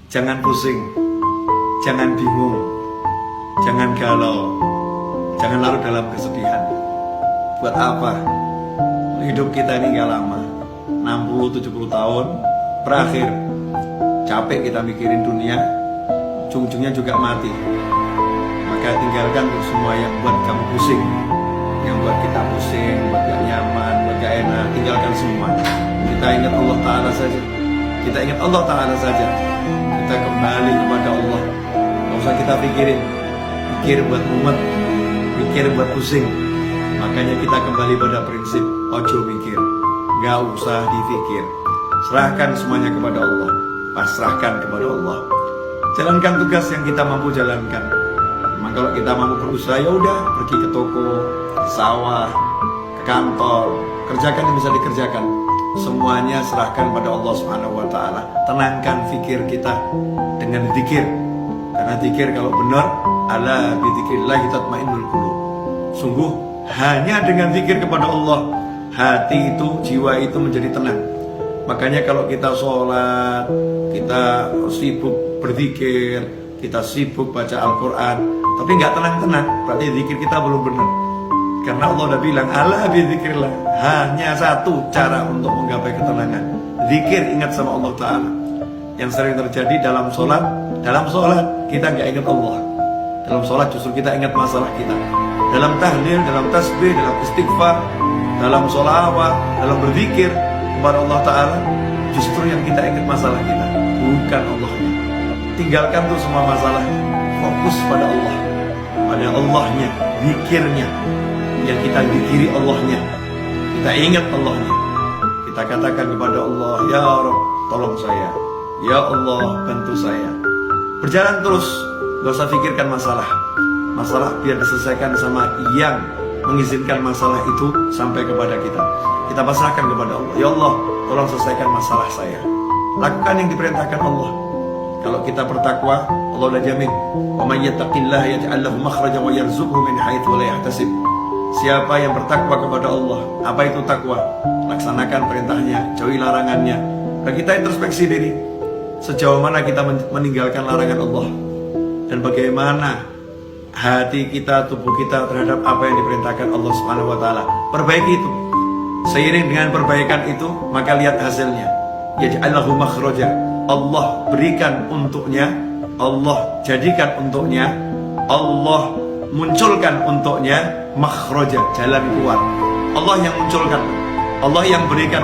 Jangan pusing, jangan bingung, jangan galau, jangan larut dalam kesedihan. Buat apa? Hidup kita ini gak lama, 60-70 tahun berakhir. Capek kita mikirin dunia, ujung-ujungnya juga mati. Maka tinggalkan tuh semua yang buat kamu pusing, yang buat kita pusing, buat gak nyaman, buat gak enak. Tinggalkan semua. Kita ingat Allah Ta'ala saja. Kita ingat Allah Ta'ala saja. Kita kembali kepada Allah. Gak usah kita pikirin, pikir buat mumet, pikir buat pusing. Makanya kita kembali pada prinsip ojo mikir, gak usah dipikir. Serahkan semuanya kepada Allah, pasrahkan kepada Allah. Jalankan tugas yang kita mampu jalankan. Memang kalau kita mampu berusaha, ya udah, pergi ke toko, ke sawah, ke kantor, kerjakan yang bisa dikerjakan. Semuanya serahkan pada Allah Subhanahu wa Ta'ala. Tenangkan fikir kita dengan zikir. Karena zikir kalau benar, ala bi dzikrillah tatmainnul qulub. Sungguh hanya dengan zikir kepada Allah, hati itu, jiwa itu menjadi tenang. Makanya kalau kita sholat, kita sibuk berzikir, kita sibuk baca Al-Quran, tapi nggak tenang-tenang, berarti zikir kita belum benar. Karena Allah udah bilang, ala bi dzikrillah, hanya satu cara untuk menggapai ketenangan, zikir, ingat sama Allah Ta'ala. Yang sering terjadi dalam sholat kita nggak ingat Allah. Dalam sholat justru kita ingat masalah kita. Dalam tahlil, dalam tasbih, dalam istighfar, dalam sholawat, dalam berzikir kepada Allah Ta'ala, justru yang kita ingat masalah kita, bukan Allahnya. Tinggalkan tuh semua masalah, fokus pada Allah, pada Allahnya, zikirnya. Yang kita zikiri Allahnya, kita ingat Allahnya. Kita katakan kepada Allah, ya Rabb, tolong saya, ya Allah, bantu saya. Berjalan terus, gak usah pikirkan masalah biar diselesaikan sama yang mengizinkan masalah itu sampai kepada kita. Kita pasrahkan kepada Allah, ya Allah, tolong selesaikan masalah saya. Lakukan yang diperintahkan Allah. Kalau kita bertakwa, Allah udah jamin, wa may yattaqillaha yaj'al lahu makhrajan wa yarzuqhu min haitsu la yahtasib. Siapa yang bertakwa kepada Allah, apa itu takwa? Laksanakan perintahnya, jauhi larangannya. Dan kita introspeksi diri, sejauh mana kita meninggalkan larangan Allah, dan bagaimana hati kita, tubuh kita terhadap apa yang diperintahkan Allah Subhanahu wa Ta'ala. Perbaiki itu. Seiring dengan perbaikan itu, maka lihat hasilnya. Yaj'allahu makhraja. Allah berikan untuknya, Allah jadikan untuknya, Allah munculkan untuknya makhraja, jalan keluar. Allah yang munculkan, Allah yang berikan,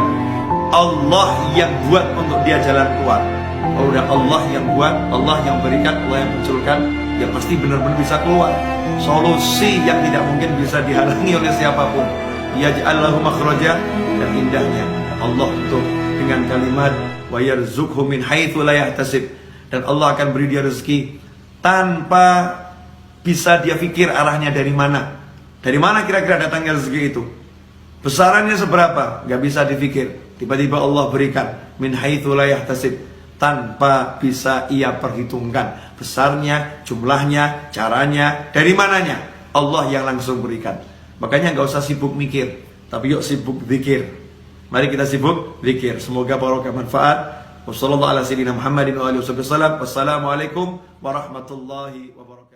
Allah yang buat untuk dia jalan keluar. Kalau udah Allah yang buat, Allah yang berikan, Allah yang munculkan, ya pasti benar-benar bisa keluar. Solusi yang tidak mungkin bisa dihalangi oleh siapapun. Yaj'allahu makhraja. Dan indahnya Allah tutup dengan kalimat wa yarzuqhu min haitsu la yahtasib. Dan Allah akan beri dia rezeki tanpa bisa dia pikir arahnya dari mana. Dari mana kira-kira datangnya rezeki itu? Besarannya seberapa? Gak bisa dipikir. Tiba-tiba Allah berikan min haitsu la yahtasib, tanpa bisa ia perhitungkan besarnya, jumlahnya, caranya, dari mananya. Allah yang langsung berikan. Makanya gak usah sibuk mikir, tapi yuk sibuk zikir. Mari kita sibuk zikir. Semoga barokah manfaat. Wassalamualaikum warahmatullahi wabarakatuh.